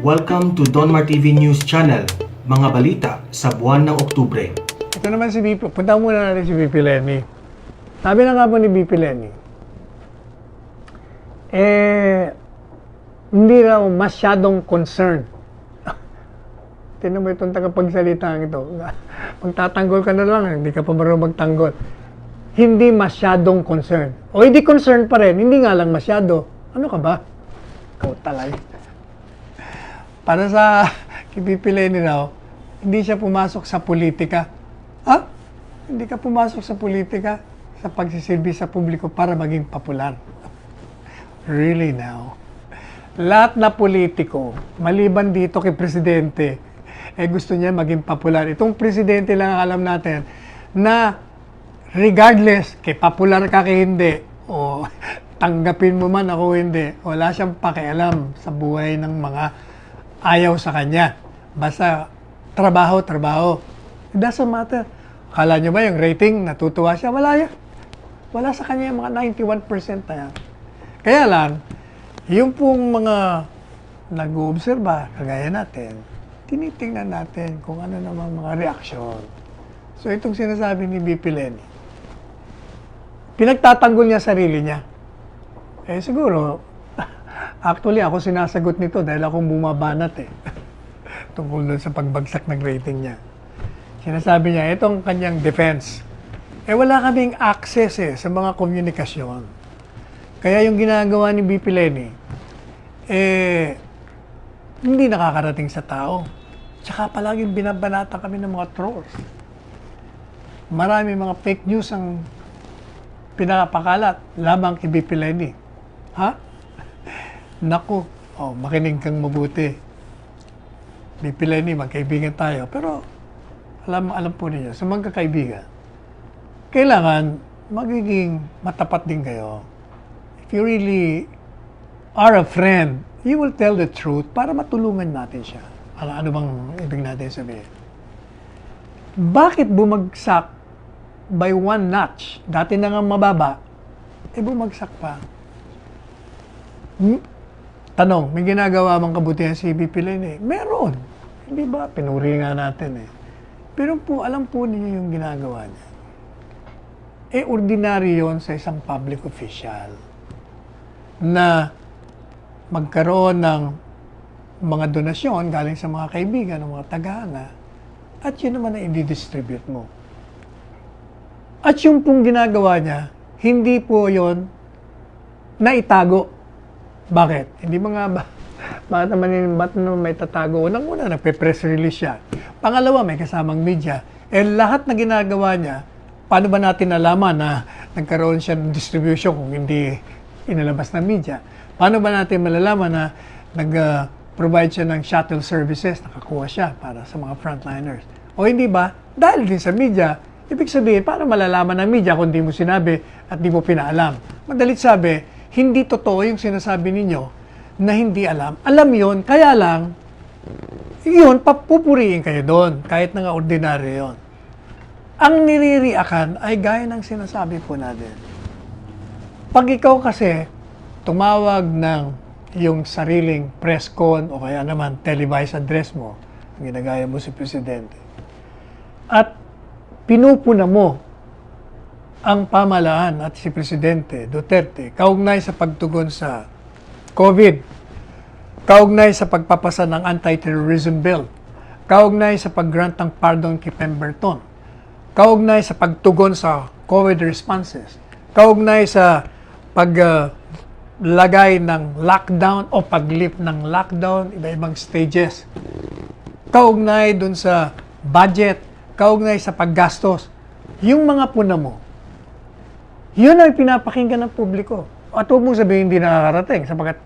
Welcome to Donmar TV News Channel, mga balita sa buwan ng Oktubre. Ito naman si BP. Punta muna natin si BP Lenny. Sabi na nga po ni BP Lenny, hindi raw masyadong concerned. Tinan mo itong tagapagsalita ito. Magtatanggol ka na lang, hindi ka pa marunong magtanggol. Hindi masyadong concerned. O hindi concerned pa rin, hindi nga lang masyado. Ano ka ba? Ikaw talay. Para sa BP Lenny raw, hindi siya pumasok sa politika. Ha? Hindi ka pumasok sa politika sa pagsisilbi sa publiko para maging popular. Really now? Lahat na politiko, maliban dito kay presidente, gusto niya maging popular. Itong presidente lang ang alam natin na regardless kay popular ka kay hindi, o tanggapin mo man ako hindi, wala siyang pakialam sa buhay ng mga ayaw sa kanya. Basta trabaho. It doesn't matter. Akala nyo ba yung rating, natutuwa siya? Wala yan. Wala sa kanya yung mga 91% na yan. Kaya lang, yung pong mga nag-uobserba, kagaya natin, tinitingnan natin kung ano namang mga reaksyon. So itong sinasabi ni BP Lenny, pinagtatanggol niya sarili niya. Siguro, actually ako sinasagot nito dahil akong bumabanat tungkol doon sa pagbagsak ng rating niya. Sinasabi niya, itong kanyang defense, wala kaming access sa mga komunikasyon. Kaya yung ginagawa ni BP Lenny, hindi nakakarating sa tao. Tsaka palaging binabanata kami ng mga trolls. Marami mga fake news ang pinapakalat lamang kay BP Lenny. Ha? Naku, makinig kang mabuti. BP Lenny, magkaibigan tayo. Pero alam po ninyo, sa magkakaibigan, kailangan magiging matapat din kayo. If you really are a friend, you will tell the truth para matulungan natin siya. Ano bang ibig natin sabihin? Bakit bumagsak by one notch? Dati na nga mababa, bumagsak pa. Tanong, may ginagawa bang kabutihan si BP Lenny? Meron. Hindi ba? Pinuri nga natin Pero po, alam po niyo yung ginagawa niya. Ordinary yon sa isang public official na magkaroon ng mga donasyon galing sa mga kaibigan, ng mga tagahanga, at yun naman na i-distribute mo. At yung pong ginagawa niya, hindi po yon na itago. Bakit? Hindi bakit naman may tatago? Unang-una, nagpe-press release siya. Pangalawa, may kasamang media. Lahat na ginagawa niya, paano ba natin nalaman na nagkaroon siya ng distribution kung hindi inalabas ng media? Paano ba natin malalaman na nag-provide siya ng shuttle services, nakakuha siya para sa mga frontliners? O hindi ba? Dahil din sa media, ibig sabihin, paano malalaman ng media kung di mo sinabi at di mo pinaalam? Madalit sabi, hindi totoo yung sinasabi ninyo na hindi alam. Alam yon, kaya lang, yun, papupuriin kayo doon, kahit na nga ordinaryo yon. Ang niririakan ay gaya ng sinasabi po natin. Pag ikaw kasi tumawag ng yung sariling press con o kaya naman televised address mo, ginagaya mo si Presidente, at pinupuna mo ang pamahalaan at si Presidente Duterte kaugnay sa pagtugon sa COVID, kaugnay sa pagpapasa ng anti-terrorism bill, kaugnay sa pag-grant ng pardon kay Pemberton, kaugnay sa pagtugon sa COVID responses, kaugnay sa paglagay ng lockdown o pag-lift ng lockdown, iba-ibang stages, kaugnay dun sa budget, kaugnay sa paggastos, yung mga puna mo, yun ang pinapakinggan ng publiko. At huwag mong sabihin hindi nakakarating sapagkat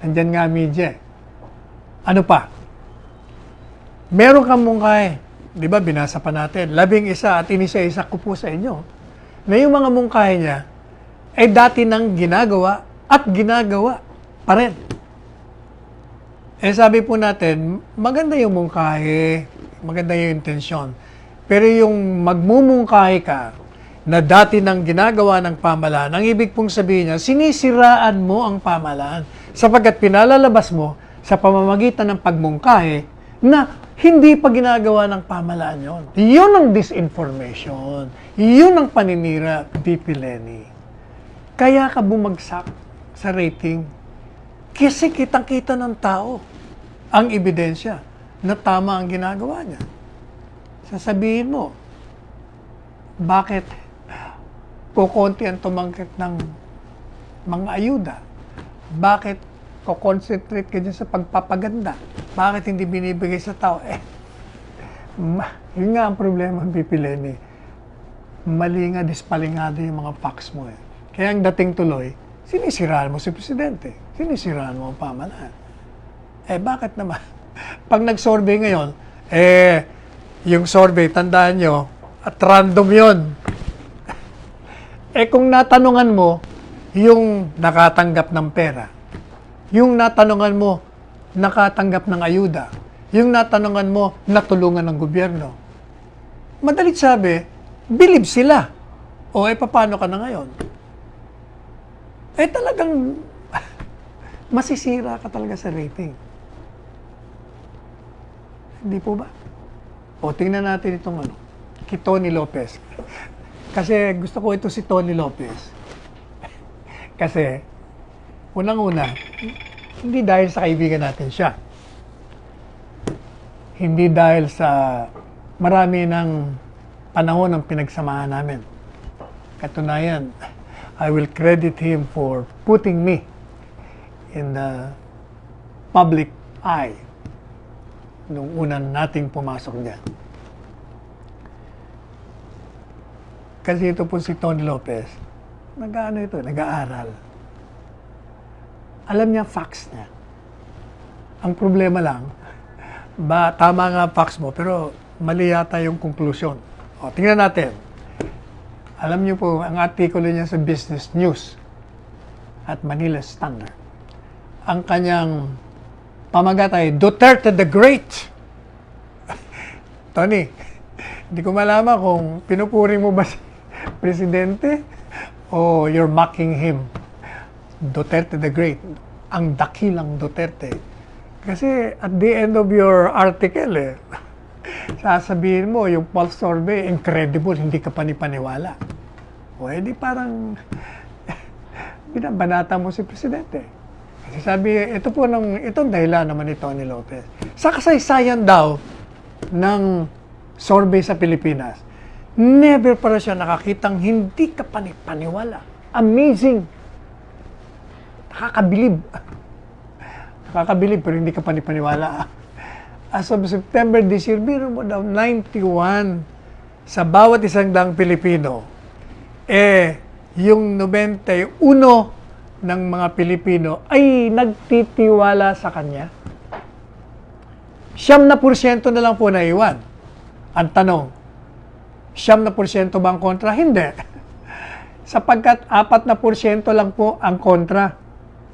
nandyan nga media. Ano pa? Meron kang mungkahi. Di ba, binasa pa natin. 11 at inisa-isa ko po sa inyo. Na yung mga mungkahi niya ay dati nang ginagawa at ginagawa pa rin. Sabi po natin, maganda yung mungkahi, maganda yung intensyon. Pero yung magmumungkahi ka na dati nang ginagawa ng pamahalaan, ang ibig pong sabihin niya, sinisiraan mo ang pamahalaan sapagkat pinalalabas mo sa pamamagitan ng pagmungkahi na hindi pa ginagawa ng pamahalaan yon. Yun ang disinformation. Yun ang paninira, VP Lenny. Kaya ka bumagsak sa rating. Kasi kitang-kita ng tao ang ebidensya na tama ang ginagawa niya. Sasabihin mo, bakit kukonti ang tumangkit ng mga ayuda? Bakit ko-concentrate ka dyan sa pagpapaganda? Bakit hindi binibigay sa tao? Yun nga ang problema, VP Lenny. Mali nga, dispalingado yung mga facts mo eh. Kaya ang dating tuloy, sinisiraan mo si Presidente. Sinisiraan mo ang pamahalaan. Bakit naman? Pag nag-survey ngayon, yung survey, tandaan nyo, at random yon. Kung natanungan mo, yung nakatanggap ng pera, yung natanungan mo, nakatanggap ng ayuda, yung natanungan mo, natulungan ng gobyerno, madalit sabi, believe sila. Paano ka na ngayon? Talagang masisira ka talaga sa rating. Hindi po ba? Tingnan natin itong kay Tony Lopez. Kasi gusto ko ito si Tony Lopez. Kasi, unang-una, hindi dahil sa kaibigan natin siya. Hindi dahil sa marami ng panahon ng pinagsamahan namin. Katunayan, I will credit him for putting me in the public eye nung unang nating pumasok dyan. Kasi ito po si Tony Lopez, nag-aaral. Alam niya facts niya. Ang problema lang, tama nga facts mo, pero mali yata yung conclusion. Tingnan natin. Alam niyo po, ang artikulo niya sa Business News at Manila Standard. Ang kanyang pamagat ay Duterte the Great. Tony, hindi ko malaman kung pinupuri mo ba si Presidente o you're mocking him. Duterte the Great. Ang dakilang Duterte. Kasi at the end of your article, sasabihin mo, yung pulse survey, incredible, hindi ka panipaniwala. Di parang binabanata mo si Presidente. Kasi sabi, itong dahilan naman ni Tony Lopez. Sa kasaysayan daw ng survey sa Pilipinas, never para siya nakakitang hindi ka panipaniwala. Amazing. Nakakabilib. Nakakabilib pero hindi ka panipaniwala. As of September this year, biro mo daw, 91 sa bawat isang daang Pilipino. Yung 91 ng mga Pilipino ay nagtitiwala sa kanya. 9% na lang po naiwan. Ang tanong, 9% ba ang kontra? Hindi. Sapagkat 4% lang po ang kontra.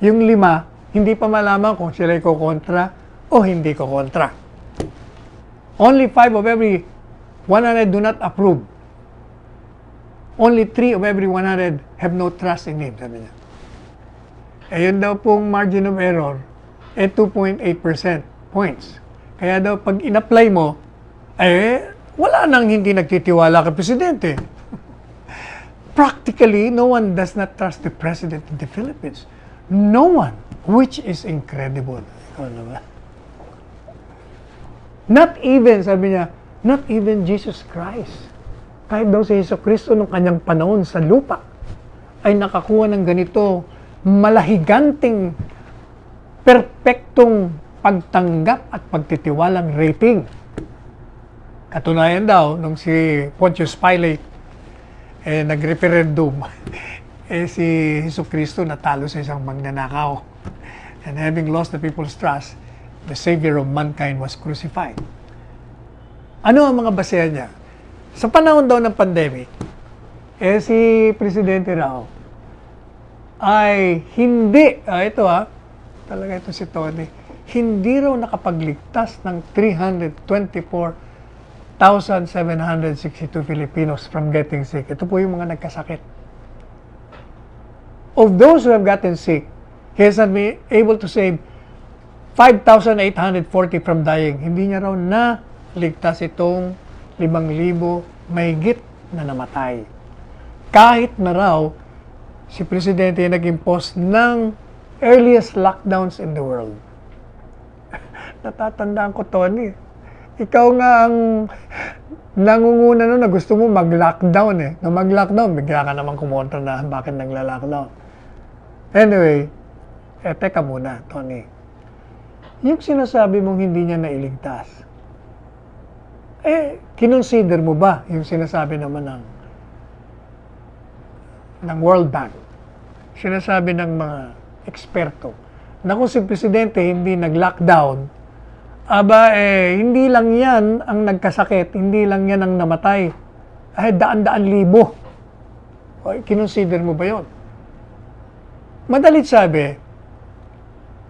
Yung 5, hindi pa malaman kung sila ko kontra o hindi ko kontra. Only 5 of every 100 do not approve. Only 3 of every 100 have no trust in him, sabi niya. Yun daw pong margin of error, 2.8% points. Kaya daw pag in-apply mo, wala nang hindi nagtitiwala kay Presidente. Practically, no one does not trust the President in the Philippines. No one, which is incredible. Ikaw naman. Not even, sabi niya, not even Jesus Christ. Kahit daw si Hesus Kristo nung kanyang panahon sa lupa ay nakakuha ng ganito malahiganting, perpektong pagtanggap at pagtitiwalang rating. Katunayan daw, nung si Pontius Pilate nag-referendum, si Hesus Kristo natalo sa isang magnanakaw. And having lost the people's trust, the Savior of mankind was crucified. Ano ang mga basehan niya? Sa panahon daw ng pandemic, si Presidente raw ay hindi, talaga ito si Tony, hindi raw nakapagligtas ng 324,762 Filipinos from getting sick. Ito po yung mga nagkasakit. Of those who have gotten sick, he has not been able to save 5,840 from dying. Hindi niya raw naligtas itong 5,000 mahigit na namatay. Kahit na raw si Presidente nag-impose ng earliest lockdowns in the world. Natatandaan ko, Tony. Ikaw nga ang nangunguna nun na gusto mo mag-lockdown eh. Nung mag-lockdown, bigla ka naman kumontra na bakit nagla-lockdown. Anyway, teka muna, Tony. Yung sinasabi mong hindi niya nailigtas, kinonsider mo ba yung sinasabi naman ng World Bank? Sinasabi ng mga eksperto na kung si Presidente hindi nag-lockdown, hindi lang yan ang nagkasakit, hindi lang yan ang namatay. Daan-daan libo. Kinonsider mo ba yun? Madalit sabi,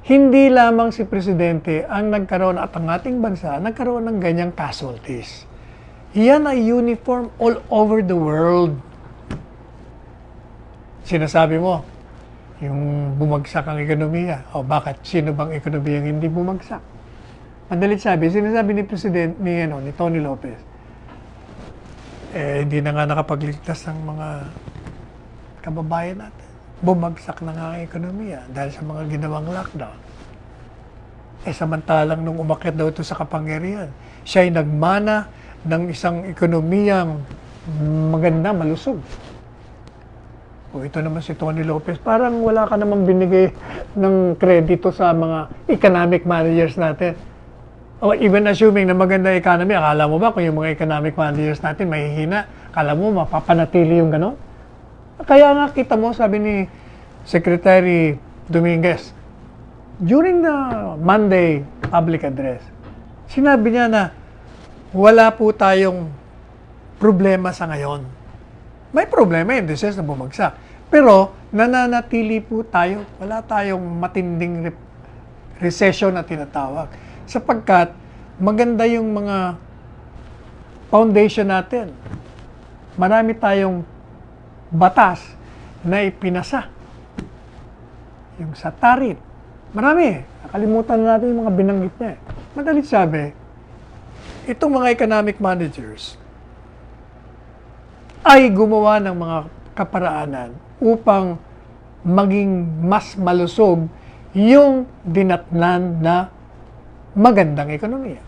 hindi lamang si Presidente ang nagkaroon at ang ating bansa nagkaroon ng ganyang casualties. Yan ay uniform all over the world. Sinasabi mo, yung bumagsak ang ekonomiya. Bakit? Sino bang ekonomiya hindi bumagsak? Madalit sabi, sinasabi ni ni Tony Lopez, hindi na nga nakapagligtas ng mga kababayan natin. Bumagsak na nga ang ekonomiya dahil sa mga ginawang lockdown. Samantalang nung umakyat daw ito sa kapangyarihan, siya ay nagmana ng isang ekonomiyang maganda, malusog. Ito naman si Tony Lopez, parang wala ka namang binigay ng kredito sa mga economic managers natin. Even assuming na maganda economy, akala mo ba kung yung mga economic managers natin mahihina, akala mo mapapanatili yung gano'n? Kaya nga kita mo, sabi ni Secretary Dominguez, during the Monday public address, sinabi niya na wala po tayong problema sa ngayon. May problema in the sense na bumagsak. Pero nananatili po tayo, wala tayong matinding recession na tinatawag. Sapagkat maganda yung mga foundation natin. Marami tayong batas na ipinasa. Yung sa tarif. Marami. Nakalimutan na natin yung mga binanggit niya. Madalit sabi, itong mga economic managers ay gumawa ng mga kaparaanan upang maging mas malusog yung dinatnan na magandang ekonomiya.